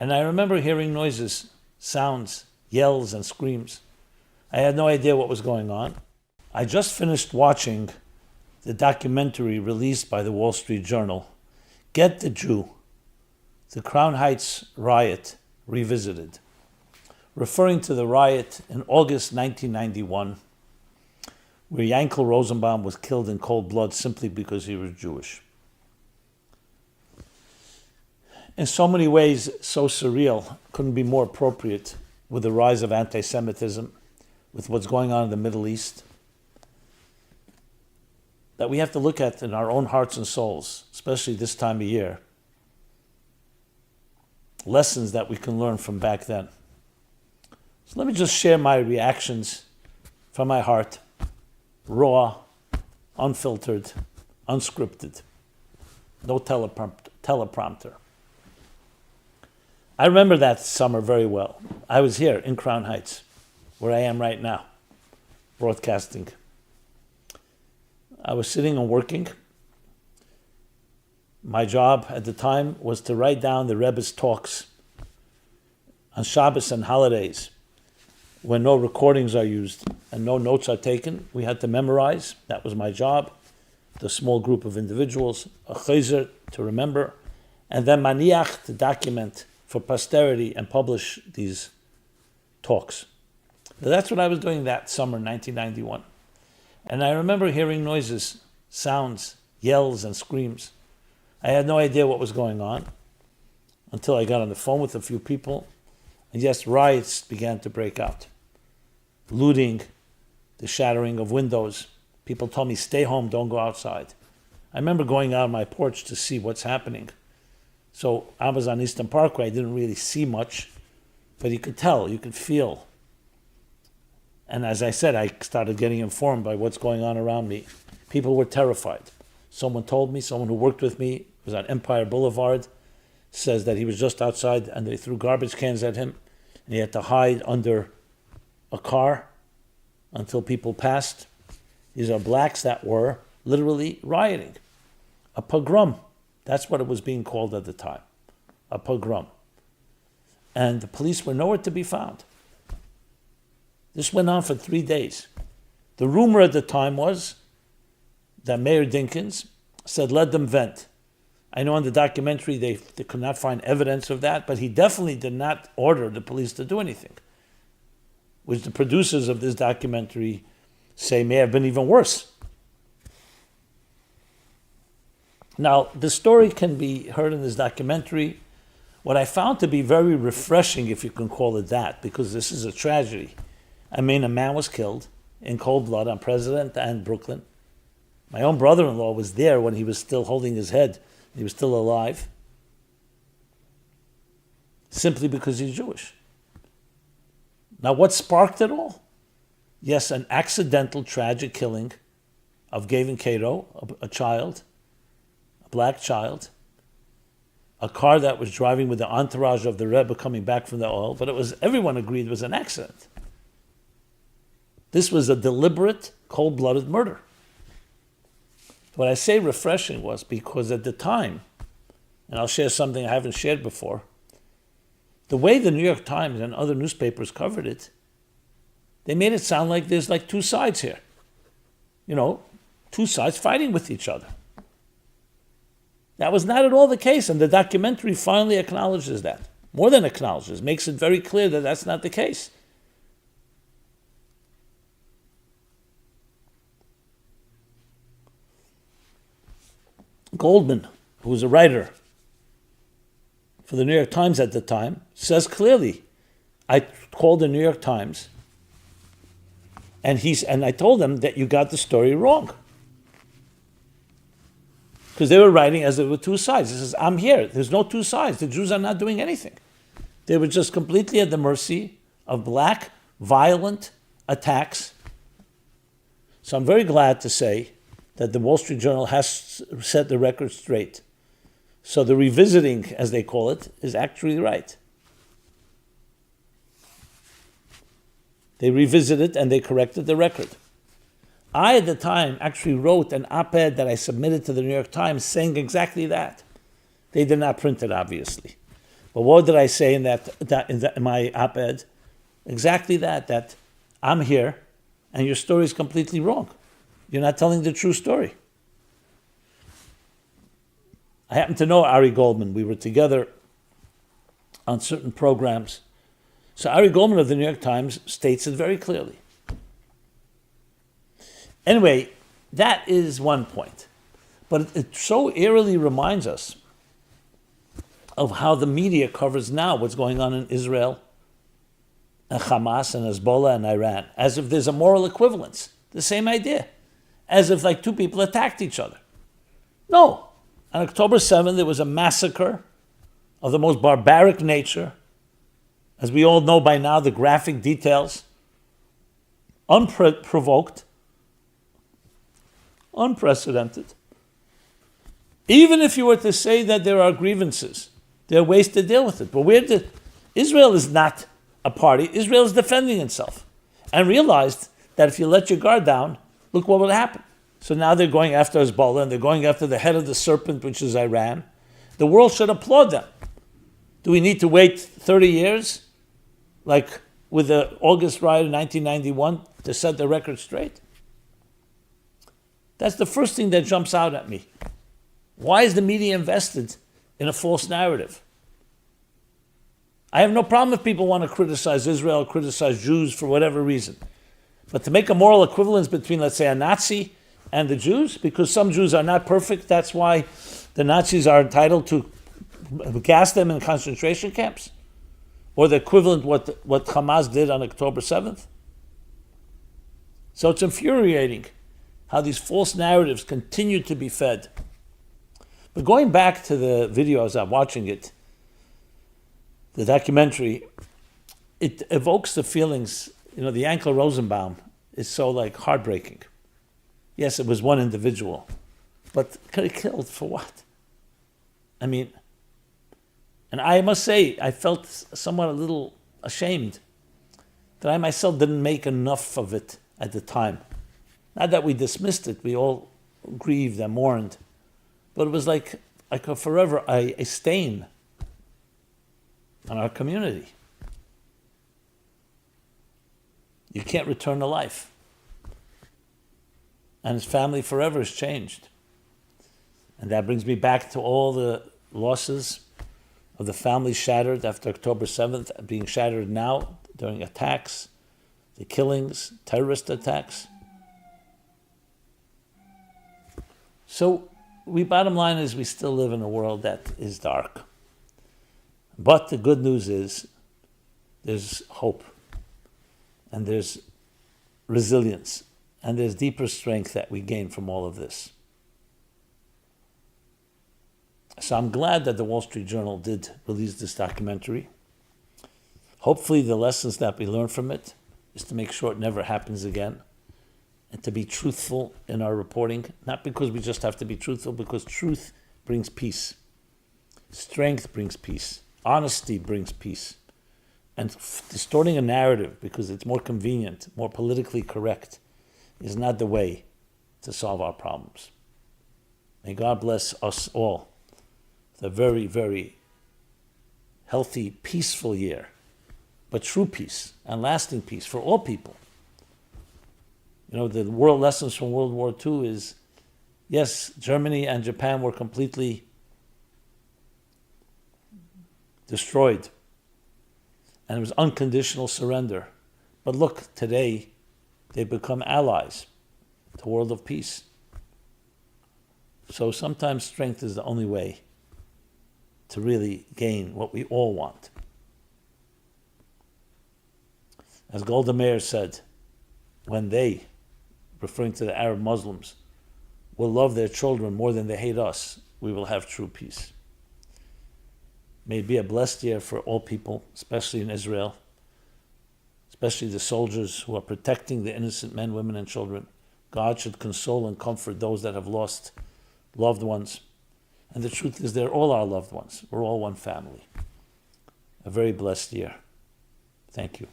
And I remember hearing noises, sounds, yells, and screams. I had no idea what was going on. I just finished watching the documentary released by the Wall Street Journal, Get the Jew, the Crown Heights riot revisited, referring to the riot in August 1991, where Yankel Rosenbaum was killed in cold blood simply because he was Jewish. In so many ways, so surreal, couldn't be more appropriate with the rise of anti-Semitism, with what's going on in the Middle East, that we have to look at in our own hearts and souls, especially this time of year, lessons that we can learn from back then. So let me just share my reactions from my heart, raw, unfiltered, unscripted, no teleprompter. I remember that summer very well. I was here in Crown Heights, where I am right now, broadcasting. I was sitting and working. My job at the time was to write down the Rebbe's talks on Shabbos and holidays, when no recordings are used and no notes are taken. We had to memorize. That was my job. The small group of individuals, a chayzer to remember, and then maniach to document for posterity and publish these talks. So that's what I was doing that summer, 1991. And I remember hearing noises, sounds, yells, and screams. I had no idea what was going on until I got on the phone with a few people. And yes, riots began to break out. Looting, the shattering of windows. People told me, stay home, don't go outside. I remember going out on my porch to see what's happening. So I was on Eastern Parkway, I didn't really see much, but you could tell, you could feel. And as I said, I started getting informed by what's going on around me. People were terrified. Someone told me, someone who worked with me, was on Empire Boulevard, says that he was just outside and they threw garbage cans at him and he had to hide under a car until people passed. These are blacks that were literally rioting. A pogrom. That's what it was being called at the time. A pogrom. And the police were nowhere to be found. This went on for 3 days. The rumor at the time was that Mayor Dinkins said, let them vent. I know in the documentary they could not find evidence of that, but he definitely did not order the police to do anything, which the producers of this documentary say may have been even worse. Now, the story can be heard in this documentary. What I found to be very refreshing, if you can call it that, because this is a tragedy. I mean, a man was killed in cold blood on President and Brooklyn. My own brother-in-law was there when he was still holding his head. He was still alive. Simply because he's Jewish. Now, what sparked it all? Yes, an accidental, tragic killing of Gavin Cato, a child, a black child, a car that was driving with the entourage of the Rebbe coming back from the oil, but everyone agreed it was an accident. This was a deliberate, cold-blooded murder. What I say refreshing was because at the time, and I'll share something I haven't shared before, the way the New York Times and other newspapers covered it, they made it sound like there's like two sides here. You know, two sides fighting with each other. That was not at all the case, and the documentary finally acknowledges that. More than acknowledges, makes it very clear that that's not the case. Goldman, who was a writer for the New York Times at the time, says clearly, I called the New York Times and I told them that you got the story wrong. Because they were writing as there were two sides. He says, I'm here. There's no two sides. The Jews are not doing anything. They were just completely at the mercy of black, violent attacks. So I'm very glad to say that the Wall Street Journal has set the record straight. So the revisiting, as they call it, is actually right. They revisited and they corrected the record. I, at the time, actually wrote an op-ed that I submitted to the New York Times saying exactly that. They did not print it, obviously. But what did I say in in my op-ed? Exactly that I'm here and your story is completely wrong. You're not telling the true story. I happen to know Ari Goldman. We were together on certain programs. So Ari Goldman of the New York Times states it very clearly. Anyway, that is one point. But it so eerily reminds us of how the media covers now what's going on in Israel and Hamas and Hezbollah and Iran, as if there's a moral equivalence. The same idea. As if like two people attacked each other. No. On October 7th, there was a massacre of the most barbaric nature. As we all know by now, the graphic details, unprovoked, unprecedented. Even if you were to say that there are grievances, there are ways to deal with it. But Israel is not a party. Israel is defending itself and realized that if you let your guard down, look what will happen. So now they're going after Hezbollah and they're going after the head of the serpent, which is Iran. The world should applaud them. Do we need to wait 30 years, like with the August riot in 1991, to set the record straight? That's the first thing that jumps out at me. Why is the media invested in a false narrative? I have no problem if people want to criticize Israel, criticize Jews for whatever reason. But to make a moral equivalence between, let's say, a Nazi and the Jews, because some Jews are not perfect, that's why the Nazis are entitled to gas them in concentration camps? Or the equivalent what Hamas did on October 7th? So it's infuriating how these false narratives continue to be fed. But going back to the video as I'm watching it, the documentary, it evokes the feelings, the Yankel Rosenbaum is so like heartbreaking. Yes, it was one individual, but killed for what? I mean, and I must say, I felt somewhat a little ashamed that I myself didn't make enough of it at the time. Not that we dismissed it, we all grieved and mourned, but it was like a forever a stain on our community. You can't return to life. And his family forever is changed. And that brings me back to all the losses of the families shattered after October 7th, being shattered now during attacks, the killings, terrorist attacks. So, bottom line is we still live in a world that is dark. But the good news is there's hope, and there's resilience, and there's deeper strength that we gain from all of this. So I'm glad that the Wall Street Journal did release this documentary. Hopefully the lessons that we learn from it is to make sure it never happens again, and to be truthful in our reporting, not because we just have to be truthful, because truth brings peace. Strength brings peace. Honesty brings peace. And distorting a narrative because it's more convenient, more politically correct, is not the way to solve our problems. May God bless us all with a very, very healthy, peaceful year, but true peace and lasting peace for all people. The world lessons from World War II is, yes, Germany and Japan were completely destroyed, and it was unconditional surrender. But look, today, they've become allies to a world of peace. So sometimes strength is the only way to really gain what we all want. As Golda Meir said, when they, referring to the Arab Muslims, will love their children more than they hate us, we will have true peace. May it be a blessed year for all people, especially in Israel, especially the soldiers who are protecting the innocent men, women, and children. God should console and comfort those that have lost loved ones. And the truth is, they're all our loved ones. We're all one family. A very blessed year. Thank you.